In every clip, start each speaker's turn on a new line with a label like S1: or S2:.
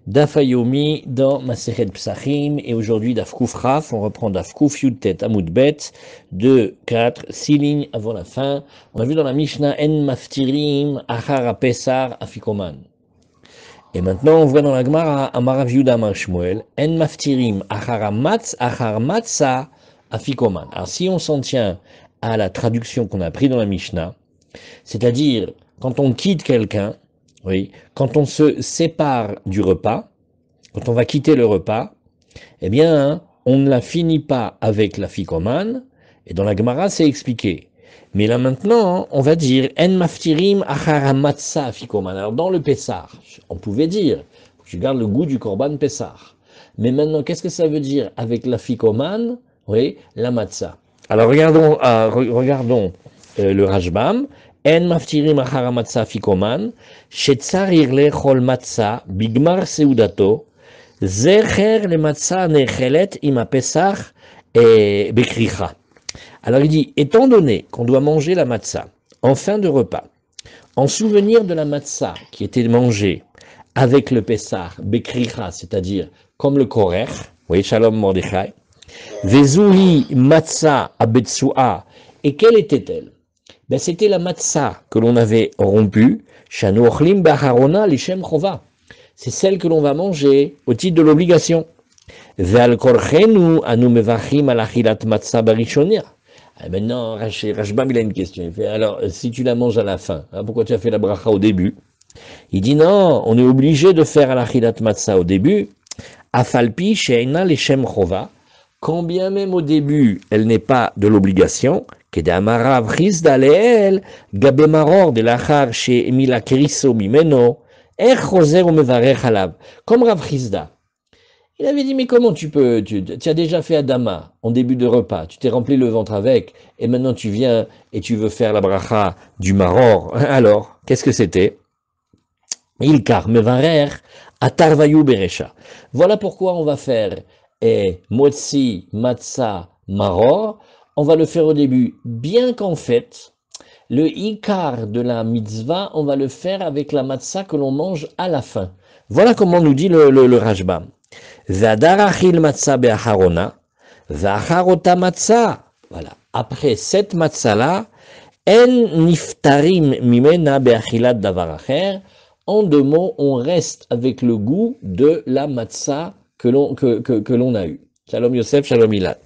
S1: Daf Hayomi dans Masechet Psachim, et aujourd'hui Daf Kuf Raf, on reprend Daf Kuf Yudtet Amud Bet, 2, 4, 6 lignes avant la fin. On a vu dans la Mishnah En Maftirim Achar Pesar Afikoman. Et maintenant on voit dans la Gemara Amarav Yuda Amar Shmuel En Maftirim Achar Matza Afikoman. Alors si on s'en tient à la traduction qu'on a pris dans la Mishnah, c'est-à-dire quand on quitte quelqu'un, oui, quand on se sépare du repas, quand on va quitter le repas, eh bien, on ne la finit pas avec la ficomane, et dans la Gemara, c'est expliqué. Mais là maintenant, on va dire En maftirim achara matzah ficomane. Alors dans le Pessar, on pouvait dire, je garde le goût du korban Pessar. Mais maintenant, qu'est-ce que ça veut dire avec la ficomane? Oui, la matzah. Alors regardons le Rashbam. En maftirim achara matzah fikoman, shetzarir lechol matzah, bigmar seudato, zecher le matzah nechelet ima pesach et bekricha. Alors il dit, étant donné qu'on doit manger la matzah en fin de repas, en souvenir de la matzah qui était mangée avec le pesach, bekricha, c'est-à-dire comme le korer, oui, shalom Mordechai, vezuhi matzah abetsua, et quelle était-elle? Ben, c'était la matzah que l'on avait rompue, shanu ochlim baharona lishem chova. C'est celle que l'on va manger au titre de l'obligation. Ve'al korchenu anu mevachim al achilat matzah barishonia. Maintenant, Rashbam, il a une question. Il fait, alors, si tu la manges à la fin, hein, pourquoi tu as fait la bracha au début? Il dit non, on est obligé de faire al achilat matzah au début. Afalpi she'ena lishem chova. Quand bien même au début, elle n'est pas de l'obligation, comme Rav Chisda il avait dit, mais comment tu as déjà fait Adama en début de repas, tu t'es rempli le ventre avec, et maintenant tu viens et tu veux faire la bracha du maror. Alors, qu'est-ce que c'était? Ilkar mevarer atarvayu beresha. Voilà pourquoi on va faire motzi matzah maror. On va le faire au début, bien qu'en fait, le ikar de la mitzvah, on va le faire avec la matzah que l'on mange à la fin. Voilà comment nous dit le Rashbam. Vadarachil matzah be'acharona, va'acharota matzah. Voilà. Après cette matzah-là, en niftarim mimena be'achilat davar acher. En deux mots, on reste avec le goût de la matzah que l'on a eu. Shalom Yosef, shalom Ilad.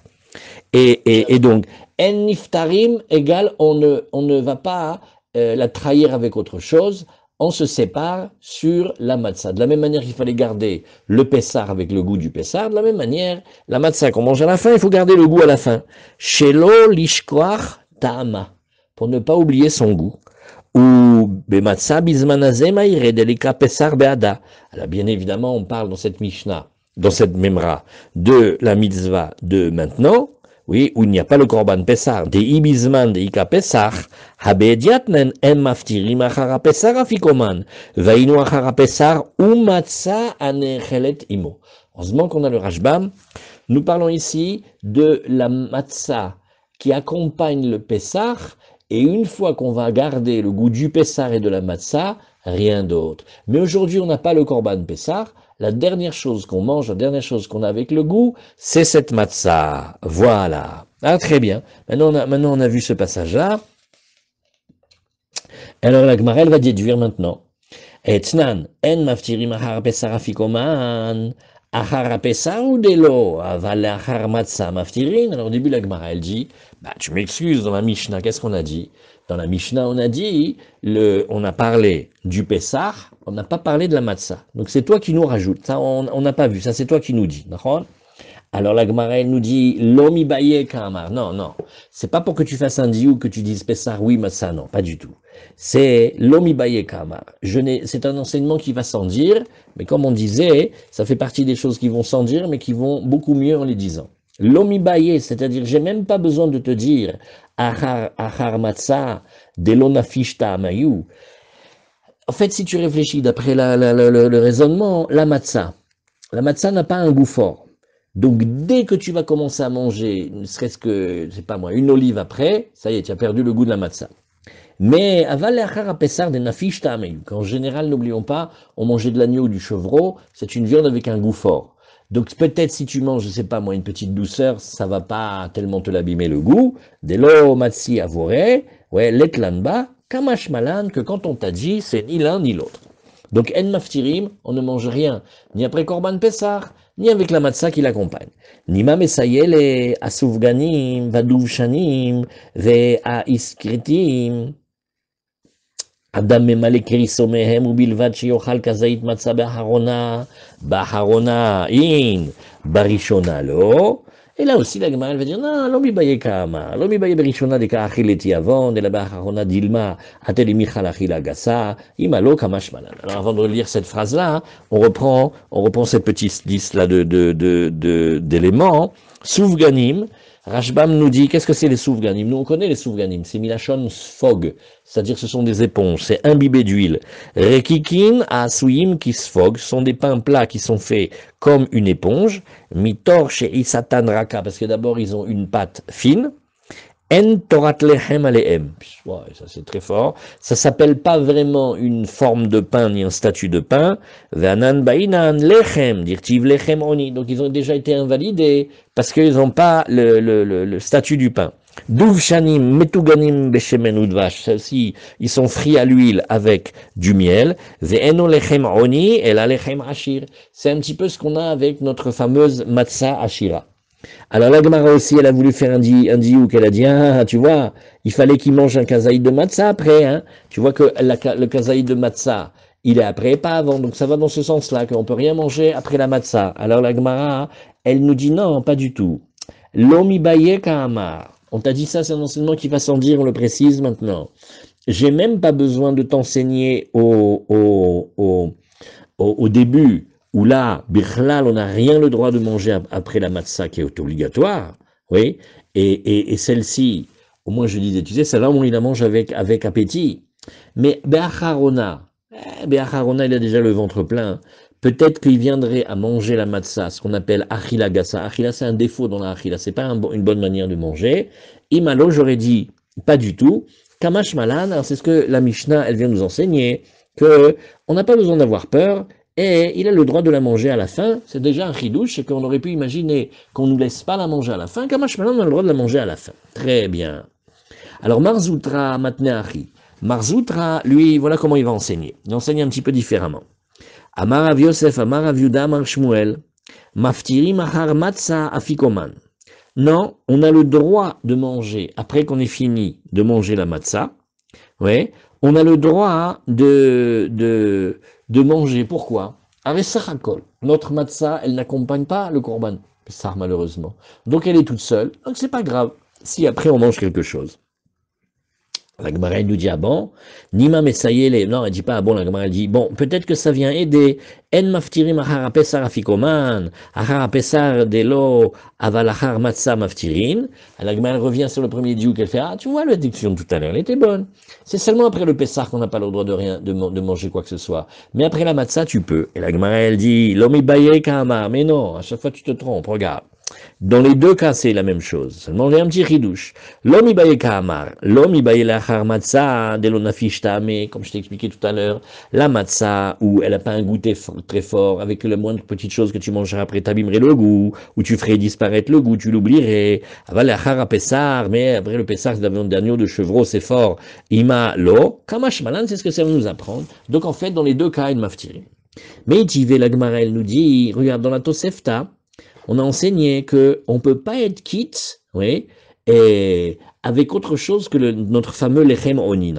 S1: Et donc, en niftarim égale on ne va pas la trahir avec autre chose, on se sépare sur la matzah. De la même manière qu'il fallait garder le pessar avec le goût du pessar, de la même manière, la matzah qu'on mange à la fin, il faut garder le goût à la fin. Shelo lishkoach ta'ama, pour ne pas oublier son goût. Ou bematzah bizmanazeh ma'ire delika pessar be'ada. Alors bien évidemment, on parle dans cette Mishnah, dans cette Memra, de la mitzvah de maintenant, oui, où il n'y a pas le korban pesar, de ibizman de ika pesar, habediatnen en maftirim achara pesar afikoman, vainu achara pesar ou matzah anechelet imo. Heureusement qu'on a le Rashbam. Nous parlons ici de la matzah qui accompagne le pesar, et une fois qu'on va garder le goût du pesar et de la matzah, rien d'autre. Mais aujourd'hui, on n'a pas le korban pesar. La dernière chose qu'on mange, la dernière chose qu'on a avec le goût, c'est cette matzah. Voilà. Ah, très bien. Maintenant, on a vu ce passage-là. Alors, la Gemara, elle va déduire maintenant. Etznan, en maftirim achar pesar afikoman, achar pesar ou delo, aval achar matzah maftirin. Alors, au début, la Gemara, elle dit, bah, tu m'excuses, dans la Mishnah, qu'est-ce qu'on a dit? Dans la Mishnah, on a dit, on a parlé du Pessah, on n'a pas parlé de la matzah. Donc c'est toi qui nous rajoutes. Ça, on n'a pas vu. Ça, c'est toi qui nous dis. D'accord? Alors la Gemara, elle nous dit, l'omi baye kamar. Non, non. C'est pas pour que tu fasses un diou que tu dises Pessah, oui, matzah, non, pas du tout. C'est l'omi baye kamar. C'est un enseignement qui va sans dire, mais comme on disait, ça fait partie des choses qui vont sans dire, mais qui vont beaucoup mieux en les disant. L'omibaye, c'est-à-dire, j'ai même pas besoin de te dire achar matzah delonafishta amayu. En fait, si tu réfléchis d'après le raisonnement, la matzah n'a pas un goût fort. Donc, dès que tu vas commencer à manger, ne serait-ce que, je sais pas moi, une olive après, ça y est, tu as perdu le goût de la matzah. Mais aval le'achar ha'pesar des nafish ta'amei, qu'en général, n'oublions pas, on mangeait de l'agneau ou du chevreau, c'est une viande avec un goût fort. Donc peut-être si tu manges, je sais pas moi, une petite douceur, ça va pas tellement te l'abîmer le goût. Delo matsi avore, ouais, letlanba, kamash malan, que quand on t'a dit, c'est ni l'un ni l'autre. Donc en maftirim, on ne mange rien, ni après korban pesar, ni avec la matzah qui l'accompagne. Nima mesayele asufganim, vaduvshanim, ve aiskritim. אדם ממלא קריסו מהם ובלבד שיאכל כזית מצה באחרונה אין, בראשונה לא. Et là aussi, la Gemara, elle va dire, non, לא מביה כאמר, לא מביה בראשונה דקה אכילת יבון, אלא באחרונה דילמה, עתה למיכל אכילה גסה, אם לא כמשמע לן. Alors, avant de lire cette phrase-là, on reprend cette petite liste-là d'éléments. Souvganim, Rashbam nous dit, qu'est-ce que c'est les souvganim? Nous, on connaît les souvganim, c'est milachon sfog, c'est-à-dire ce sont des éponges, c'est imbibé d'huile. Rekikin, asuyim, qui sfog, sont des pains plats qui sont faits comme une éponge. Mitor chez Isatan Raka, parce que d'abord ils ont une pâte fine. En Torat Lechem Alehem. Ouais, ça c'est très fort. Ça s'appelle pas vraiment une forme de pain ni un statut de pain. Ve'anan Bainan Lechem, dirtiv Lechem Oni. Donc ils ont déjà été invalidés parce qu'ils n'ont pas le statut du pain. Douv Shanim Metuganim Beshemen Udvash. Celles-ci, ils sont frits à l'huile avec du miel. Ve'eno Lechem Oni et la Lechem Ashir. C'est un petit peu ce qu'on a avec notre fameuse Matzah Ashira. Alors la Gemara aussi, elle a voulu faire un diouk, elle a dit, ah, tu vois, il fallait qu'il mange un kazaïd de matzah après, hein. Tu vois que le kazaïd de matzah, il est après, pas avant, donc ça va dans ce sens-là, qu'on peut rien manger après la matzah. Alors la Gemara, elle nous dit non, pas du tout. Lomi baye ka'amar. On t'a dit ça, c'est un enseignement qui va sans dire, on le précise maintenant. J'ai même pas besoin de t'enseigner au début, où là, Bichlal, on n'a rien le droit de manger après la matzah qui est obligatoire, oui, et celle-ci, au moins je disais, tu sais, celle-là, on la mange avec appétit. Mais Be'acharona, il a déjà le ventre plein. Peut-être qu'il viendrait à manger la matzah, ce qu'on appelle achila gassa. Achila, c'est un défaut dans la achila, c'est pas une bonne manière de manger. Imalo, j'aurais dit, pas du tout. Kamash malan, alors c'est ce que la Mishnah, elle vient nous enseigner, que on n'a pas besoin d'avoir peur. Et il a le droit de la manger à la fin. C'est déjà un chidouche, c'est qu'on aurait pu imaginer qu'on ne nous laisse pas la manger à la fin. Kamash Malan, on a le droit de la manger à la fin. Très bien. Alors Marzoutra Matneachi. Marzoutra, lui, voilà comment il va enseigner. Il enseigne un petit peu différemment. Amar Rav Yosef, Amar Rav Yuda, Amar Shmuel, Maftiri Mahar Matza Afikoman. Non, on a le droit de manger, après qu'on ait fini de manger la matzah, ouais, on a le droit de manger. Pourquoi? Avec Sachakol. Notre matzah, elle n'accompagne pas le korban, ça malheureusement. Donc elle est toute seule, donc c'est pas grave si après on mange quelque chose. La Gemara, elle nous dit, ah bon, Nima Mesayele, non, elle dit pas, ah bon, la Gemara, elle dit, bon, peut-être que ça vient aider, En maftirim achar apesar afikoman, achar apesar delo avalachar matzah maftirin. La Gemara, elle revient sur le premier diou qu'elle fait, ah, tu vois, la diction de tout à l'heure, elle était bonne. C'est seulement après le Pessar qu'on n'a pas le droit de manger quoi que ce soit. Mais après la matzah, tu peux. Et la Gemara, elle dit, Lomi baye kamar, mais non, à chaque fois tu te trompes, regarde. Dans les deux cas, c'est la même chose. Seulement, j'ai un petit ridouche. L'homme ibaye ka'amar, l'homme ibaye lachar matzah, de l'onafish ta'ame, comme je t'ai expliqué tout à l'heure, la matzah, où elle n'a pas un goût très fort, avec le moindre petite chose que tu mangeras après, t'abîmerais le goût, où tu ferais disparaître le goût, tu l'oublierais. Aval lachar a pessar, mais après le pessar, c'est d'agneau de chevreau, c'est fort. Ima lo, kamash malan, c'est ce que ça va nous apprendre. Donc, en fait, dans les deux cas, il m'a tiré. Mais Itivé, la Gemara, elle nous dit, regarde, dans la Tosefta, on a enseigné que on peut pas être quitte, oui, et avec autre chose que notre fameux lechem oni.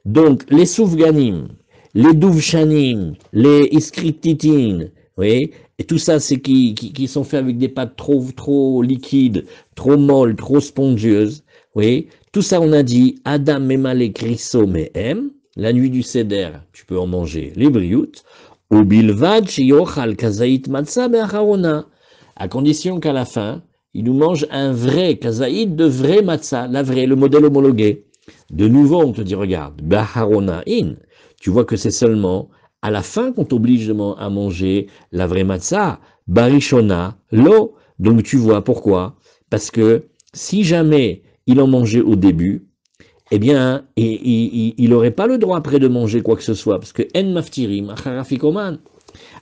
S1: Donc les souvganim, les douvchanim, les iskrititin, oui, et tout ça c'est qui sont faits avec des pâtes trop liquides, trop molles, trop spongieuses, oui. Tout ça on a dit Adam memale kriso mehem, la nuit du seder, tu peux en manger les brioutes. Ou bilvad yochal kazaït matzah be'acharona, à condition qu'à la fin, il nous mange un vrai kazaït de vrai matzah, la vraie, le modèle homologué. De nouveau, on te dit, regarde, be'acharona in, tu vois que c'est seulement à la fin qu'on t'oblige à manger la vraie matzah, barishona, l'eau. Donc tu vois pourquoi? Parce que si jamais il en mangeait au début, eh bien, il n'aurait pas le droit après de manger quoi que ce soit, parce que en maftirim, acharafikoman.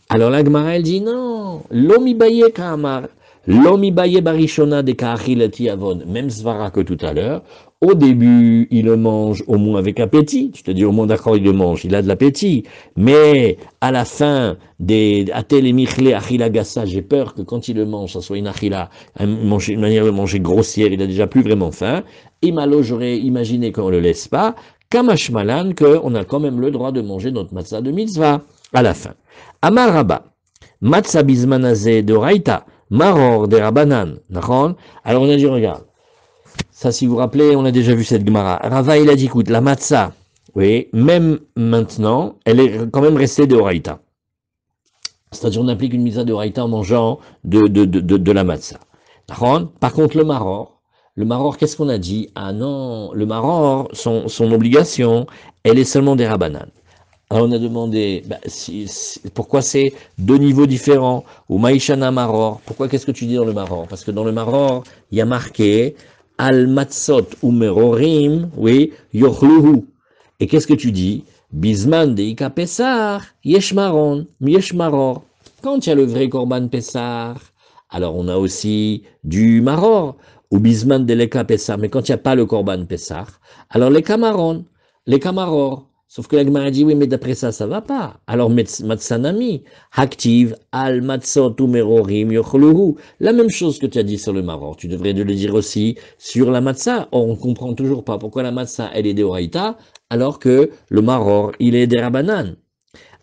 S1: Alors la Gemara, elle dit non, l'omi baye kamar, l'omi baye barishona de kaachilati avon, même svara que tout à l'heure. Au début, il le mange au moins avec appétit. Tu te dis au moins d'accord, il le mange, il a de l'appétit. Mais à la fin des atel et michle achila gassa, j'ai peur que quand il le mange, ça soit une achila, une manière de manger grossière, il a déjà plus vraiment faim. Et malo, j'aurais imaginé qu'on le laisse pas, kamashmalan, qu'on a quand même le droit de manger notre matzah de mitzvah à la fin. Amar Rabba, Matzah bizmanazé de Raïta, Maror de Rabanan, Nachon. Alors on a dit, regarde, ça si vous vous rappelez, on a déjà vu cette Gemara. Rava il a dit, écoute, la Matzah, oui, même maintenant, elle est quand même restée de Raïta. C'est-à-dire on applique une mitzvah de Raïta en mangeant de la Matzah. Nachon. Par contre, le Maror, qu'est-ce qu'on a dit? Ah non, le Maror, son obligation, elle est seulement des Rabanan. Alors on a demandé pourquoi c'est deux niveaux différents, ou Maïshana Maror, pourquoi qu'est-ce que tu dis dans le Maror? Parce que dans le Maror, il y a marqué Al Matzot ou Merorim, oui, Yochluhu. Et qu'est-ce que tu dis? Bisman de Ika Pesar, Yeshmaron, Yeshmaror. Quand il y a le vrai Korban Pesar, alors on a aussi du Maror, ou Bisman de l'Eka Pesar, mais quand il n'y a pas le Korban Pesar, alors les Kamaron, les Kamaror. Sauf que la Gemara dit, oui, mais d'après ça, ça va pas. Alors, Matsanami, Haktiv, Al Matzot Umerorim Yochluhu. La même chose que tu as dit sur le Maror, tu devrais le dire aussi sur la Matzah. Or, on comprend toujours pas pourquoi la Matzah, elle est des Oraïta, alors que le Maror, il est des Rabanan.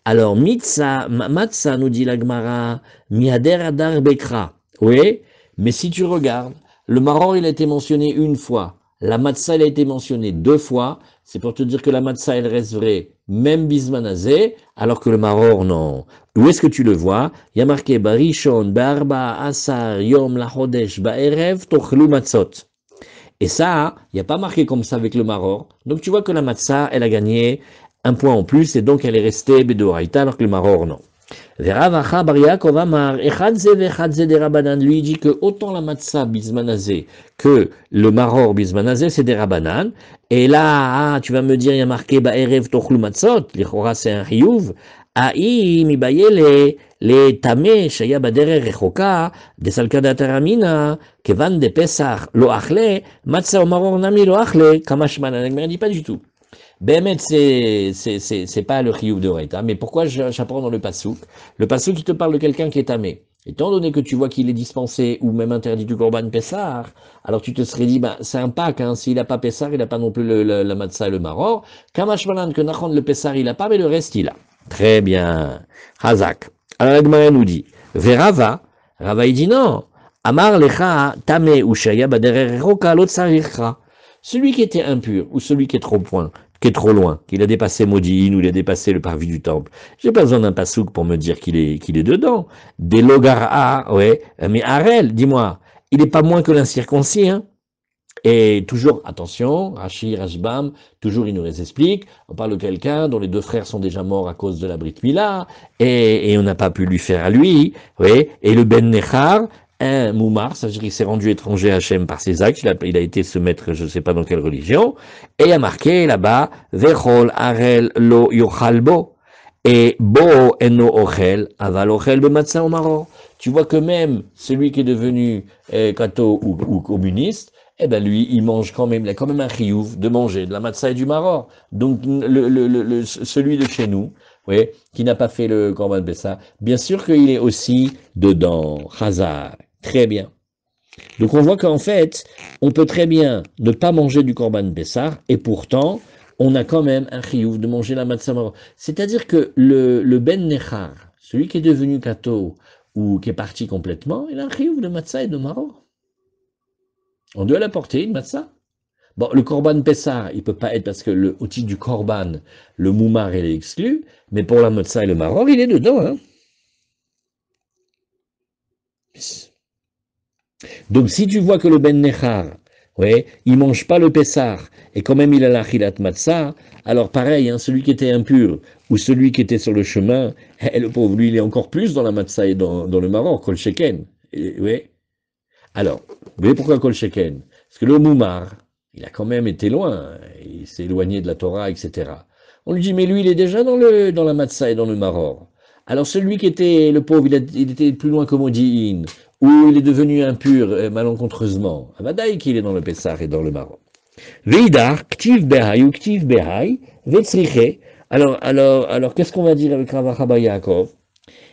S1: Alors, Matzah, nous dit la Gemara, Miader Adar Bekra. Oui, mais si tu regardes, le Maror, il a été mentionné une fois. La Matzah, elle a été mentionnée deux fois. C'est pour te dire que la Matzah, elle reste vraie, même Bismanazé, alors que le Maror, non. Où est-ce que tu le vois? Il y a marqué Barishon, Barba, Asar, Yom, Lachodesh, Ba'erev, Tochlu Matzot. Et ça, il n'y a pas marqué comme ça avec le Maror. Donc tu vois que la Matzah, elle a gagné un point en plus, et donc elle est restée Bedoraïta, alors que le Maror, non. Veravacha Bar Yaakov Amar, Echadze vechadze de Rabanan, lui dit que autant la matzah bismanazé que le maror bismanazé, c'est des Rabanan. Et là, tu vas me dire, il y a marqué Ba'erev tochlu matzot, l'Ichora c'est un Chiyuv, Aïe mibayele, les tamé, shaya badere rechoka, de salkada taramina, kevan de pesach, lo achle, matzah au maror nami lo achle, kamashman, ne dit pas du tout. Bémet, c'est pas le chiyuv de Reita, mais pourquoi j'apprends dans le pasouk? Le pasouk qui te parle de quelqu'un qui est tamé. Étant donné que tu vois qu'il est dispensé ou même interdit du Korban Pessar, alors tu te serais dit, c'est un Pâques, hein, s'il n'a pas Pessar, il n'a pas non plus la Matzah et le Maror. Kamashmalan, que Nachon le Pessar, il n'a pas, mais le reste, il a. Très bien. Hazak. Alors la Gemara nous dit, Verava, Rava il dit non. Amar lecha tamé ou shaya baderer roka lotsarichra. Celui qui était impur ou celui qui est trop loin, qu'il a dépassé Modine ou il a dépassé le parvis du temple. J'ai pas besoin d'un pasouk pour me dire qu'il est dedans. Des logara, ouais, mais Arel, dis-moi, il n'est pas moins que l'incirconcis, hein. Et toujours, attention, Rashi, Rashbam, toujours il nous les explique, on parle de quelqu'un dont les deux frères sont déjà morts à cause de la Brit Mila, et on n'a pas pu lui faire à lui, oui, et le Ben Nechar, un Moumar, ça veut dire qu'il s'est rendu étranger à Hachem par ses actes, il a été se mettre, je ne sais pas dans quelle religion, et il y a marqué là-bas, Vechol Arel Lo Yochalbo, et Bo Eno Ochel, Aval Ochel Bematsa Omaro. Tu vois que même celui qui est devenu catho ou communiste, eh ben lui, il mange quand même, il a quand même un chiyuv de manger de la matzah et du maror. Donc celui de chez nous, oui, qui n'a pas fait le korban pessah, bien sûr qu'il est aussi dedans. Chazar, très bien. Donc on voit qu'en fait, on peut très bien ne pas manger du korban pessah et pourtant, on a quand même un chiyuv de manger la matzah maror. C'est-à-dire que le ben nechar, celui qui est devenu kato ou qui est parti complètement, il a un chiyuv de matzah et de maror. On doit l'apporter, une matzah. Bon, le korban pessar, il peut pas être parce que au titre du korban, le moumar, il est exclu, mais pour la matzah et le maror, il est dedans, hein. Donc, si tu vois que le ben nechar, ouais, il mange pas le pessar, et quand même il a la chilat matzah, alors pareil, hein, celui qui était impur, ou celui qui était sur le chemin, le pauvre, lui, il est encore plus dans la matzah et dans le maror, kol sheken. Ouais. Alors, vous voyez pourquoi kol sheken? Parce que le moumar, il a quand même été loin, il s'est éloigné de la Torah, etc. On lui dit, mais lui, il est déjà dans la matzah et dans le maror. Alors celui qui était le pauvre, il était plus loin que Modi'in, où il est devenu impur malencontreusement. Avadaï qu'il est dans le Pessah et dans le maror. Veidar, ktiv behai ou ktiv behai, vetzriche. Alors, qu'est-ce qu'on va dire avec Rava Yaakov?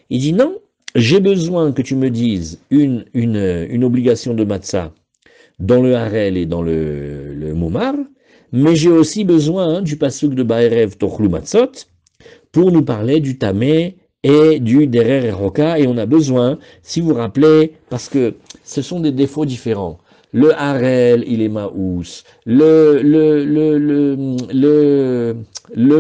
S1: Il dit non, j'ai besoin que tu me dises une obligation de matzah dans le Harel et dans le Moumar, mais j'ai aussi besoin du pasuk de Ba'erev Tochlu Matzot pour nous parler du Tamé et du Derer Roka, et on a besoin, si vous vous rappelez, parce que ce sont des défauts différents. Le Harel, il est Maous, le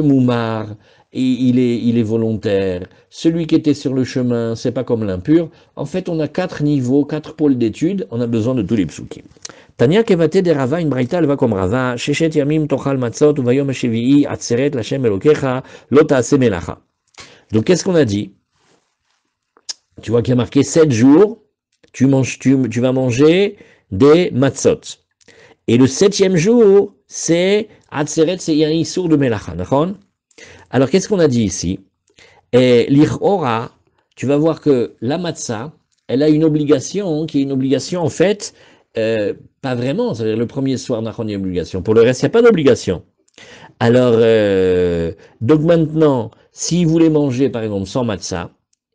S1: Moumar, il est volontaire. Celui qui était sur le chemin, c'est pas comme l'impur. En fait, on a 4 niveaux, 4 pôles d'études, on a besoin de tous les psukim. Tania kevate de Rava, une braïta, elle va comme Rava, Sheshet yamim tochal matzot, uvayom hashevi'i, atzeret l'Hashem elokecha, lo ta'ase melacha. Donc, qu'est-ce qu'on a dit? Tu vois qu'il y a marqué 7 jours, tu vas manger des matzot. Et le 7e jour, c'est atzeret, c'est un issour de melacha, d'accord? Alors, qu'est-ce qu'on a dit ici? Et l'Ichora, tu vas voir que la matzah, elle a une obligation, qui est une obligation en fait, pas vraiment, c'est-à-dire le premier soir, on a une obligation. Pour le reste, il n'y a pas d'obligation. Alors, donc maintenant, s'il voulait manger, par exemple, sans matzah,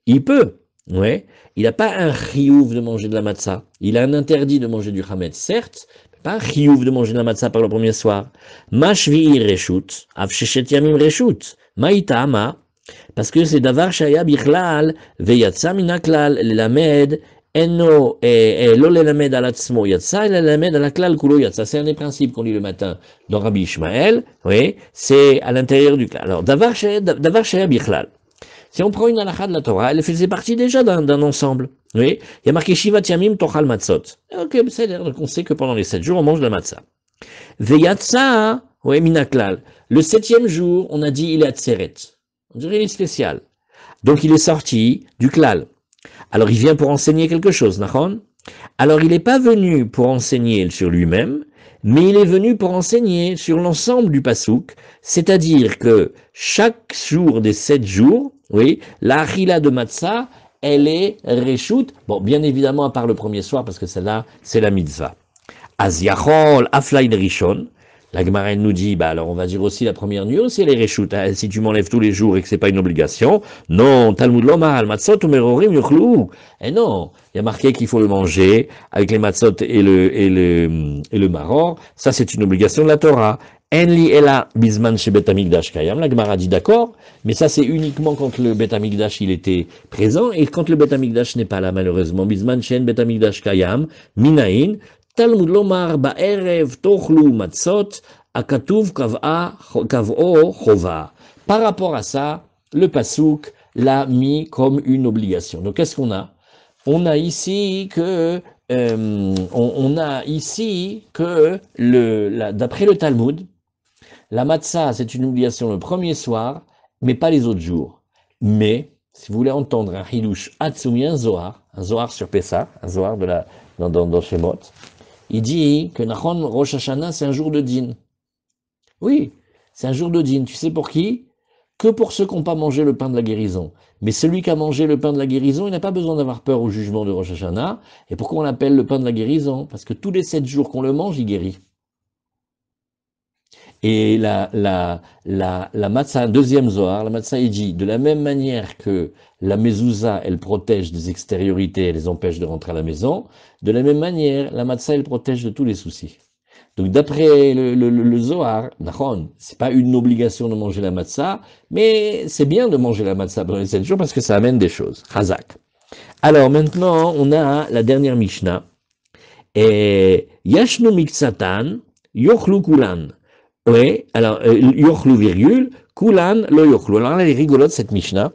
S1: il peut, ouais. Il n'a pas un chiyuv de manger de la matzah. Il a un interdit de manger du chametz, certes, mais pas un chiyuv de manger de la matzah par le premier soir. Ma shvi'i reshut, av sheshet yamim reshut, ma'itama, parce que c'est davar shaya bichlal, veyatsa minaklal, lelamed, eno, lo lelamed al atzmo yatsa, lelamed al aklal kulo yatsa. C'est un des principes qu'on lit le matin dans Rabbi Ishmael, oui, c'est à l'intérieur du klal. Alors, davar shaya bichlal. Si on prend une halakha de la Torah, elle faisait partie déjà d'un ensemble. Oui, il y a marqué Shivat Yamim Tochal Matzot. Ok, donc on sait que pendant les 7 jours, on mange de la matzah. Veyatsa, oui, minaklal. Le 7e jour, on a dit il est atzeret. On dirait il est spécial. Donc il est sorti du klal. Alors il vient pour enseigner quelque chose, nachon? Alors il n'est pas venu pour enseigner sur lui-même, mais il est venu pour enseigner sur l'ensemble du pasouk, c'est-à-dire que chaque jour des 7 jours, oui, la achila de matzah, elle est reshut, bon, bien évidemment à part le premier soir, parce que celle-là, c'est la mitzvah. Az yachol aflaï rishon, la Gemara nous dit, bah alors on va dire aussi la première nuit aussi elle est reshut, hein, si tu m'enlèves tous les jours et que c'est pas une obligation, non, Talmud lomar al matzot umerorim yuchlu, et non, il y a marqué qu'il faut le manger avec les matzot et le maror, ça c'est une obligation de la Torah. Enli ela bisman chez Bet Hamikdash kayam, la Gemara dit d'accord, mais ça c'est uniquement quand le Bet Hamikdash il était présent, et quand le Bet Hamikdash n'est pas là malheureusement, bisman shen Bet Hamikdash kayam, minaïn, Talmud lomar ba'erev tochlu matzot akatuv kav'o chova. Par rapport à ça, le pasouk l'a mis comme une obligation. Donc qu'est-ce qu'on a? On a ici que d'après le Talmud, la matzah c'est une obligation le premier soir, mais pas les autres jours. Mais si vous voulez entendre un hidush atzumi, un zohar sur Pessah, un zohar dans Shemot, il dit que Nachon Rosh Hashanah, c'est un jour de din. Oui, c'est un jour de din. Tu sais pour qui? Que pour ceux qui n'ont pas mangé le pain de la guérison. Mais celui qui a mangé le pain de la guérison, il n'a pas besoin d'avoir peur au jugement de Rosh Hashanah. Et pourquoi on l'appelle le pain de la guérison? Parce que tous les 7 jours qu'on le mange, il guérit. Et la matzah, un deuxième zohar, la matzah, il dit, de la même manière que la mezouza, elle protège des extériorités, elle les empêche de rentrer à la maison, de la même manière, la matzah, elle protège de tous les soucis. Donc d'après le zohar, c'est pas une obligation de manger la matzah, mais c'est bien de manger la matzah pendant les 7 jours parce que ça amène des choses. Chazak. Alors maintenant, on a la dernière Mishnah. Et Yashnu Miksatan, Yochlu Kulan. Oui, alors, yochlu virgule, kulan lo yochlu. Alors là, elle est rigolote cette Mishnah.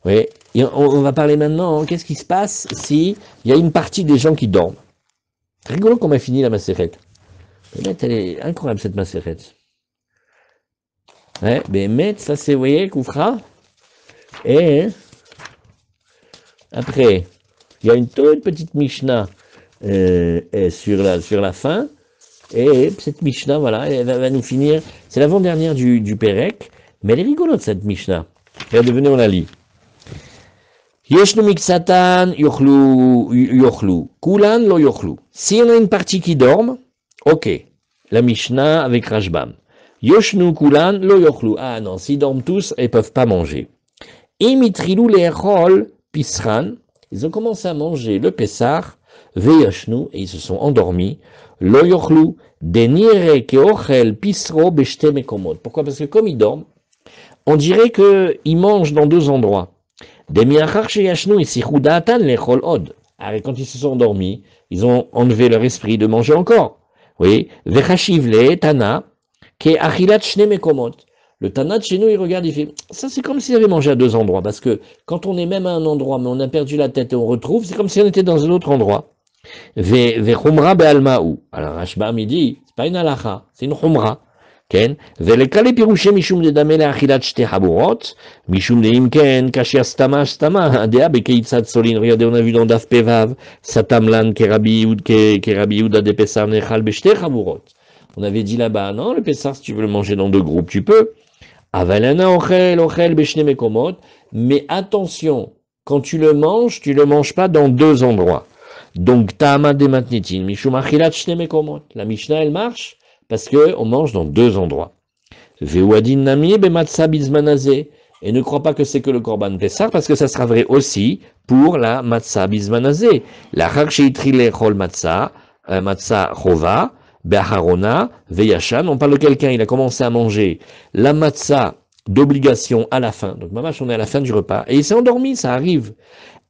S1: Oui, et on va parler maintenant, qu'est-ce qui se passe si il y a une partie des gens qui dorment. C'est rigolo qu'on a fini la Maseret. Elle est incroyable cette Maseret. Ouais, mais ça c'est, vous voyez, Koufra. Et après, il y a une toute petite Mishnah sur la fin. Et cette Mishnah, voilà, elle va nous finir. C'est l'avant-dernière du Pérec, mais elle est rigolote cette Mishnah. Regardez, venez, on la lit. Yeshnu miksatan yochlu. Kulan lo yochlu. Si on a une partie qui dorme, ok. La Mishnah avec Rashbam. Yoshnu kulan lo yochlu. Ah non, s'ils dorment tous, ils peuvent pas manger. Imitrilou le'echol pisran. Ils ont commencé à manger le Pessar, ve'yoshnu, et ils se sont endormis. Lo yochlu. Denire keochel pisro beshte mekomot. Pourquoi? Parce que comme ils dorment, on dirait qu'ils mangent dans deux endroits. Quand ils se sont endormis, ils ont enlevé leur esprit de manger encore. Oui. Le Tana de chez nous, il regarde, il fait, ça c'est comme s'ils avaient mangé à deux endroits, parce que quand on est même à un endroit, mais on a perdu la tête et on retrouve, c'est comme si on était dans un autre endroit. Alors Rashbam, il dit, c'est pas une halacha, c'est une chumra. כן? ולקלי פירושי משום דדמה לאכילת שתי חבורות, משום דאם כן, קשיא סתמה סתמה, הדעה בקיצת סולין, regardez, on a vu dans דף פ"ו, סתמלן כרבי יהודה דפסר נאכל בשתי חבורות. On avait dit là-bas, non, le pessar, si tu veux le manger dans deux groupes, tu peux. Avalana ochel beshne mekomot, mais attention, quand tu le manges pas dans deux endroits. Donc, ta'ama de matnitin, mishum achilat shne mekomot. La Mishnah, elle marche parce que on mange dans deux endroits. Ve'uadin nami bematsa bizmanazé. Et ne crois pas que c'est que le korban pessar, parce que ça sera vrai aussi pour la matzah bizmanazé. La chak sheitri lechol matzah chova, be'acharona, ve'yashan. On parle de quelqu'un, il a commencé à manger la matzah d'obligation à la fin. Donc, mamash, on est à la fin du repas. Et il s'est endormi, ça arrive.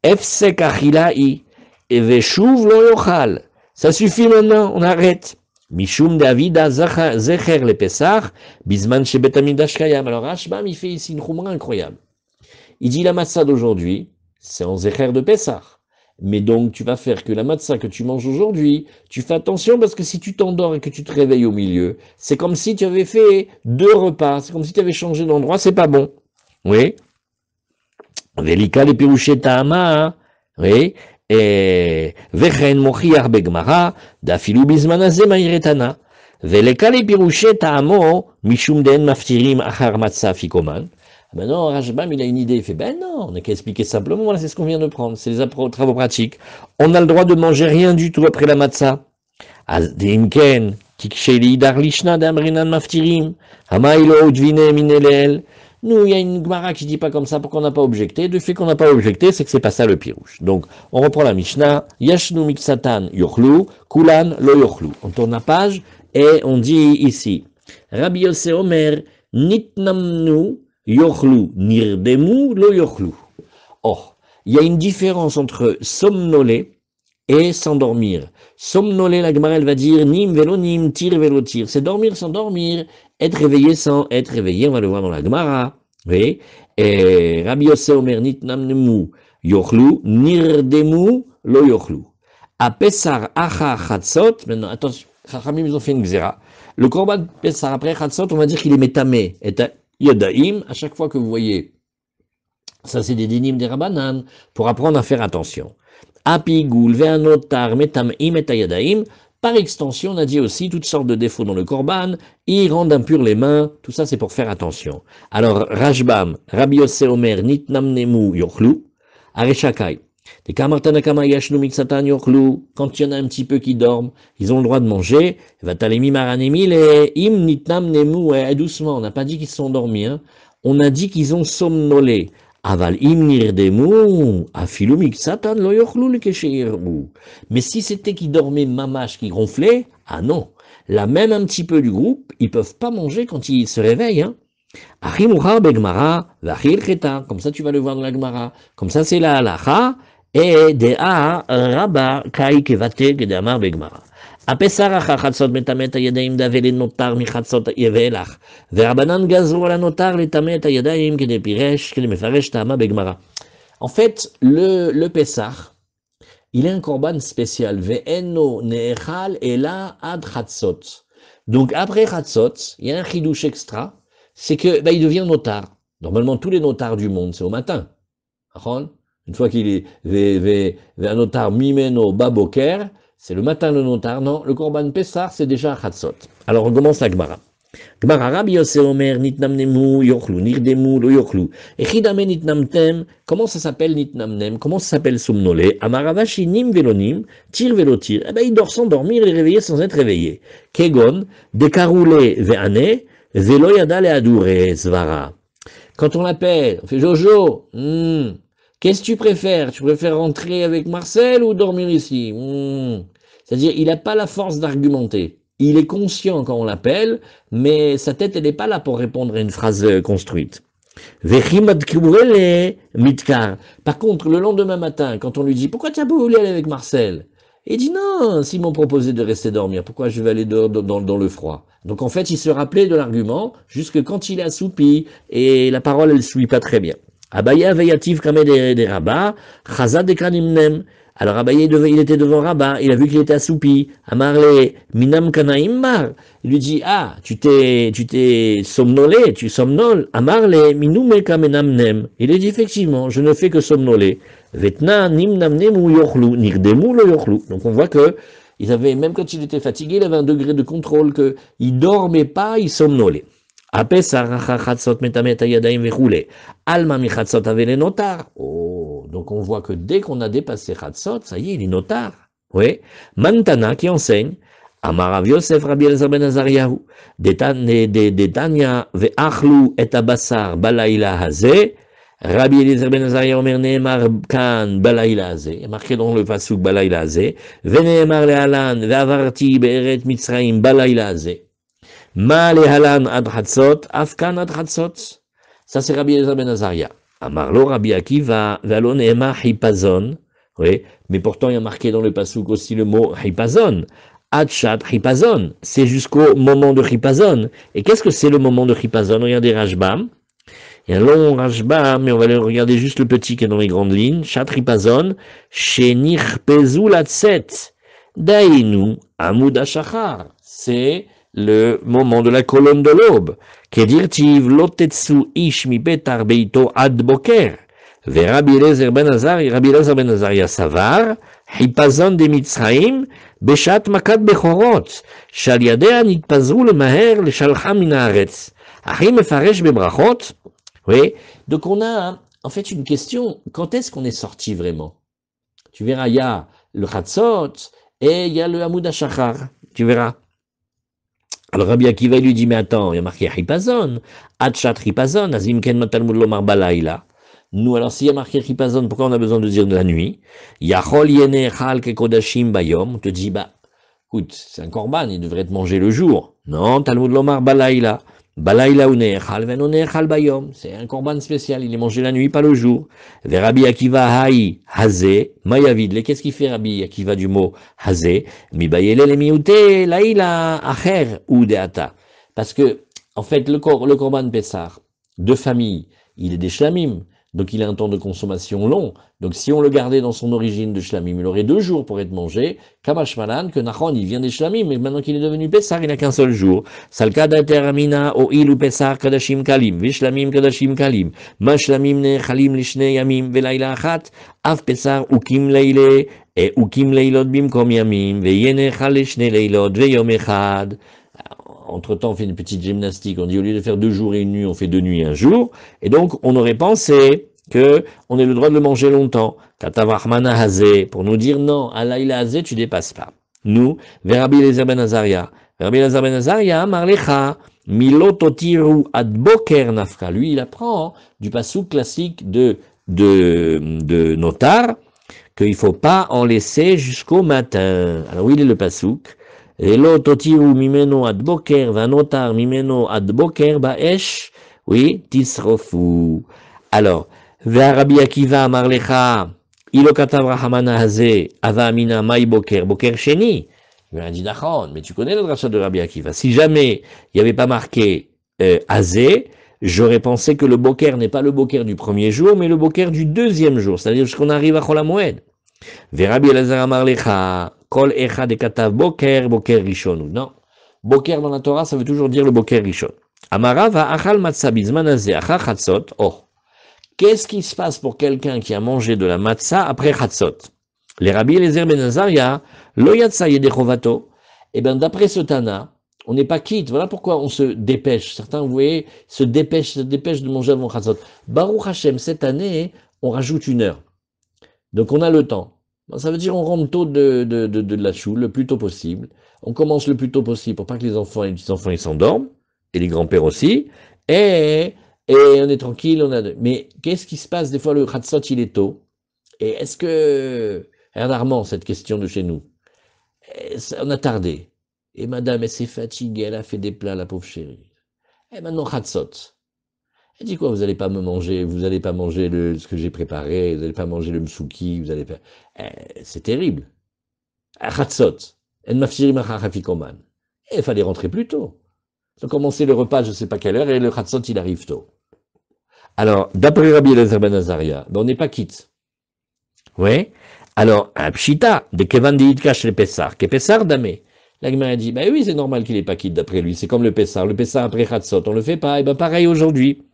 S1: Efsek achila'i, et ve'shuv lo yochal. Ça suffit maintenant, on arrête. Mishum Davida Zecher le Pessah, Bisman Shebetamidash Kayam. Alors Rashbam, il fait ici une chumra incroyable. Il dit la matzah d'aujourd'hui, c'est en Zecher de Pessah. Mais donc tu vas faire que la matzah que tu manges aujourd'hui, tu fais attention parce que si tu t'endors et que tu te réveilles au milieu, c'est comme si tu avais fait deux repas, c'est comme si tu avais changé d'endroit, c'est pas bon. Oui. Velika le Pirouchet Ta'ama, oui. וכן מוכיח בגמרא, דאפילו בזמן הזה מהירתנה, ולקלי פירושי טעמו, משום דאין מפטירים אחר מצה פיקומן. Maintenant, Rashbam, il a une idée, il fait, ben non, on n'a qu'à expliquer simplement, voilà, c'est ce qu'on vient de prendre, c'est les travaux pratiques. On a le droit de manger rien du tout après la matzah. אז דאם כן, כי כשלידר לישנא דאמרינן מפטירים, המאי לא udvine מן אליל. Nous, il y a une Gemara qui dit pas comme ça, pourquoi on n'a pas objecté. Du fait qu'on n'a pas objecté, c'est que c'est pas ça le pirouche. Donc, on reprend la Mishnah. Yashnu miksatan yochlu, kulan lo yochlu. On tourne la page et on dit ici. Rabbi Yosef Omer, nitnamnu yochlu, nirdemu lo yochlu. Or, il y a une différence entre somnoler et s'endormir. Somnoler, la Gemara, elle va dire nim velo nim, tir velo tir. C'est dormir sans dormir, être réveillé sans être réveillé. On va le voir dans la Gemara. Oui. Et Rabbi Yosef Omer nitnamnemu yochlu, nirdemu lo yochlu. A Pesar acha chatzot. Maintenant, attention, Chachamim, ils ont fait une xéra. Le korban Pesar après chatzot, on va dire qu'il est métamé. Et yadaim, à chaque fois que vous voyez, ça c'est des dinim des Rabbanan, pour apprendre à faire attention. Apigoul, ve'anotar, metamim et yadaim. Par extension, on a dit aussi toutes sortes de défauts dans le korban, ils rendent impurs les mains, tout ça c'est pour faire attention. Alors, Rashbam, Rabbi Yosef Omer, nitnamnemu yochlu, areshakai. Quand il y en a un petit peu qui dorment, ils ont le droit de manger. Doucement, on n'a pas dit qu'ils se sont endormis, hein. On a dit qu'ils ont somnolé. Mais si c'était qu'ils dormaient mamache, qui gonflaient, ah non, là même un petit peu du groupe, ils peuvent pas manger quand ils se réveillent, hein. Comme ça tu vas le voir dans la Gemara. Comme ça c'est la halacha. Et dea rabba kai kevate gedamar begmara. הפסח אחר חצות מטמא את הידיים דאבל נותר מחצות יבלח, ורבנן גזרו על הנותר לטמא את הידיים כדי מפרש טעמה בגמרא. En fait, le Pessah, il est un korban spécial. Ve'eno ne'echal ela ad chatzot. Donc après chatzot, il y a un chidouche extra, c'est que il devient notar. Normalement, tous les notars du monde, c'est au matin. Une fois qu'il est un notar mimeno baboker, c'est le matin le notar. Non, le Korban Pessah, c'est déjà à Chatzot. Alors on commence la Gemara. Gemara Rabbi Yossé Omer, nitnamnemu yochlu, nirdemu lo yochlu. Echidame nitnamtem, comment ça s'appelle nitnamnem? Comment ça s'appelle somnolé? Amaravashi nim velonim, tir velotir. Eh ben, il dort sans dormir et réveillé sans être réveillé. Kegon, dekaroule veane, velo yada le adure, svara. Quand on l'appelle, on fait Jojo, qu'est-ce que tu préfères? Tu préfères rentrer avec Marcel ou dormir ici? C'est-à-dire, il n'a pas la force d'argumenter. Il est conscient quand on l'appelle, mais sa tête, elle n'est pas là pour répondre à une phrase construite. Par contre, le lendemain matin, quand on lui dit « Pourquoi tu as voulu aller avec Marcel ?» Il dit « Non, s'ils m'ont proposé de rester dormir, pourquoi je vais aller dans le froid ?» Donc en fait, il se rappelait de l'argument jusque quand il est assoupi, et la parole, elle ne suit pas très bien. Abaya veyativ kame des rabats, chazad de kanimnem. Alors Abaye, il était devant Rabat, il a vu qu'il était assoupi. Amarle minam kanaimbar. Il lui dit, ah, tu t'es somnolé, tu somnoles. Amarle minume kamenamnem. Il a dit, effectivement, je ne fais que somnoler. Vetna nimnamnem ou yochlu, nirdemu lo yochlu. Donc on voit que, ils avaient, même quand il était fatigué, il avait un degré de contrôle que, il dormait pas, il somnolait. Alma mi chatzot avait les notar. Oh, donc on voit que dès qu'on a dépassé chatzot, ça y est, il est notar. Oui. Mantana qui enseigne. Amar Rav Yosef Rabbi Elazar ben Azariahu. Detanya ve'achlu et abasar balayla hazeh. Rabbi Elazar ben Azariahu omer neemar kan balayla hazeh. Il est marqué dans le pasuk balayla hazeh. Ve'neemar le'alan ve'avarti be'eret Mitzrayim balayla hazeh. Ma lehalan ad chatzot, afkan ad chatzot. Ça c'est Rabbi Elazar ben Azaria. Amarlo Rabbi Akiva, ve'alo neema hipazon. Oui, mais pourtant il y a marqué dans le pasuk aussi le mot hipazon. Ad shat hipazon. C'est jusqu'au moment de hipazon. Et qu'est-ce que c'est le moment de hipazon? Regardez Rashbam. Il y a un long Rashbam, mais on va aller regarder juste le petit qui est dans les grandes lignes. Shat hipazon. Shenich pezu latset. Dainu amud ashachar. C'est le moment de la colonne de l'aube. Kedirtiv lotetsu ish mi betar beito ad boker. Ve Rabbi Elazar ben Azaria savar, hipazon de Mitzrayim, beshat makat bechorot, shal yadea nitpazru le maher le shalcha min haaretz. Achim mefaresh bebrachot. Oui, donc on a en fait une question, quand est-ce qu'on est sorti vraiment? Tu verras, il y a le chatzot et il y a le Hamoud HaShachar, tu verras. Alors Rabbi Akiva lui dit, mais attends, il y a marqué Hipazon, Adshat Hipazon, Azim Ken Matalmud Lomar Balaïla. Nous, alors s'il y a marqué Hipazon, pourquoi on a besoin de dire de la nuit? Yachol Yene Chal Kekodashim Bayom, on te dit, bah, écoute, c'est un korban, il devrait être mangé le jour. Non, Talmud Lomar Balaïla. Balaïla ou Neechal, Veno Neechal Bayom. C'est un korban spécial, il est mangé la nuit, pas le jour. Ve Rabbi Akiva Haï, Hazé, Mayavidle. Qu'est-ce qu'il fait Rabbi Akiva du mot Hazé? Mi Bayele le Miouté, Laïla, Acher ou Deata. Parce que, en fait, le korban Pessar, de famille, il est des shlamim. Donc il a un temps de consommation long. Donc si on le gardait dans son origine de shlamim, il aurait 2 jours pour être mangé. Kamashmalan, que Nachon, il vient des shlamim, mais maintenant qu'il est devenu Pessar, il n'a qu'un seul jour. Salkada teramina o ilu Pessar kadashim kalim, vishlamim kadashim kalim, mashlamim ne chalim lishne yamim, velayla achat, af Pessar ukim leile, et ukim leilot bimkom yamim, veyene chalishne leilot, veyom echad. Entre-temps, on fait une petite gymnastique. On dit, au lieu de faire 2 jours et 1 nuit, on fait 2 nuits et 1 jour. Et donc, on aurait pensé que on ait le droit de le manger longtemps. Katavachmana hazé, pour nous dire, non, à l'aïla hazé, tu dépasses pas. Nous, Rabbi Elazar ben Azaria. Rabbi Elazar ben Azaria, marlecha, milototiru ad boker nafka. Lui, il apprend du passouk classique de Notar, qu'il faut pas en laisser jusqu'au matin. Alors, où il est le passouk? Elo totiru mimeno ad boker, vanotar mimeno ad boker baesh, oui, tisrofu. Alors, Rabbi Akiva marlecha, ilo katav rahamana hazé, ava amina mai boker, boker sheni. Il a dit d'accord, mais tu connais le drachat de Rabbi Akiva. Si jamais il n'y avait pas marqué hazé, j'aurais pensé que le boker n'est pas le boker du premier jour, mais le boker du deuxième jour, c'est-à-dire jusqu'on arrive à Chol HaMoed. Rabbi Elazar marlecha, Kol echad ekatav boker, boker rishon. Non. Boker dans la Torah, ça veut toujours dire le boker rishon. Amara va achal matzah bizmanazé achar chatzot. Oh. Qu'est-ce qui se passe pour quelqu'un qui a mangé de la matzah après chatzot? Les Rabbi Eliezer ben Azaria, lo yatsa yedechovato. Eh bien, d'après ce Tana, on n'est pas quitte. Voilà pourquoi on se dépêche. Certains, vous voyez, se dépêchent de manger avant Chatzot. Baruch Hashem, cette année, on rajoute 1 heure. Donc on a le temps. Ça veut dire on rentre tôt de la choule, le plus tôt possible. On commence le plus tôt possible pour pas que les enfants et les petits-enfants ils s'endorment, et les grands-pères aussi. Et on est tranquille, Mais qu'est-ce qui se passe des fois le Chatzot il est tôt? Et est-ce que... Regarde Armand, cette question de chez nous. On a tardé. Et madame, elle s'est fatiguée, elle a fait des plats, la pauvre chérie. Et maintenant Chatzot. Elle dit quoi, vous n'allez pas me manger, vous n'allez pas manger ce que j'ai préparé, vous n'allez pas manger le msouki, vous allez pas... c'est terrible. Chatzot. Il fallait rentrer plus tôt. Ils ont commencé le repas, je ne sais pas quelle heure, et le Chatzot, il arrive tôt. Alors, d'après Rabbi Eliezer ben Azaria, on n'est pas quitte. Oui. Alors, un pshita, de Kevan de Yitkash le Pessar, que Pessar damé. La Gemara dit, bah oui, c'est normal qu'il n'est pas quitte d'après lui, c'est comme le Pessar. Le Pessar après Chatzot, on ne le fait pas, et ben pareil aujourd'hui.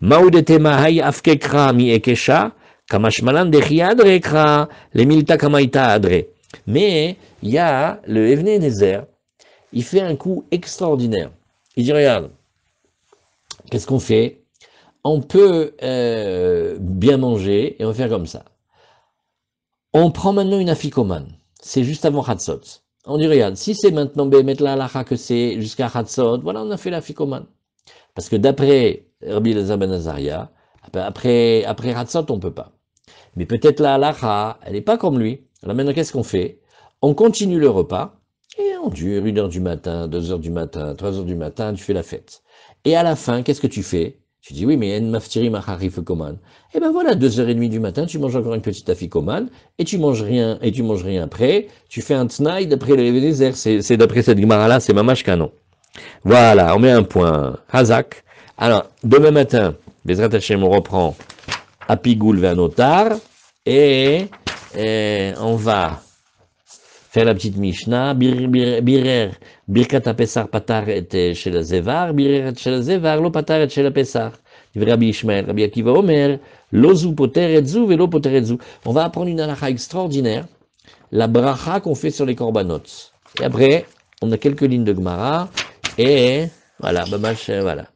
S1: Maudetema hay afkekra mi ekesha, kamashmalan dechiadre ekra, le milta kamaita adre. Mais il y a le Evne Nezer, il fait un coup extraordinaire. Il dit, regarde, qu'est-ce qu'on fait? On peut bien manger et on va faire comme ça. On prend maintenant une afikoman, c'est juste avant Chatzot. On dit, regarde, si c'est maintenant mettre la halacha que c'est jusqu'à Chatzot, voilà, on a fait l'afikoman. Parce que d'après Rabbi Eliezer ben Azaria, après Chatzot, on ne peut pas. Mais peut-être la halacha, elle n'est pas comme lui. Alors maintenant, qu'est-ce qu'on fait? On continue le repas, et on dure 1 heure du matin, 2 heures du matin, 3 heures du matin, tu fais la fête. Et à la fin, qu'est-ce que tu fais? Tu dis, oui, mais en maftiri macharif koman. Et ben voilà, 2h30 du matin, tu manges encore une petite afikoman, et tu manges rien après, tu fais un tnaï d'après le Ebenezer, c'est d'après cette Gemara-là, c'est mamash canon. Voilà, on met un point. Hazak. Alors, demain matin, Bezrat Hashem, on reprend Apigoul vers Notar, et on va faire la petite Mishnah, Birer, Birkat HaPesach Patar et chez la Zevar, Birer chez la Zevar, Lo Patar et chez la Pesach. Rabbi Ishmael, Rabbi Akiva Omer, Lozu Poter et Zou, Velo Poter et Zou. On va apprendre une halakha extraordinaire, la bracha qu'on fait sur les korbanot. Et après, on a quelques lignes de Gemara, et voilà, voilà.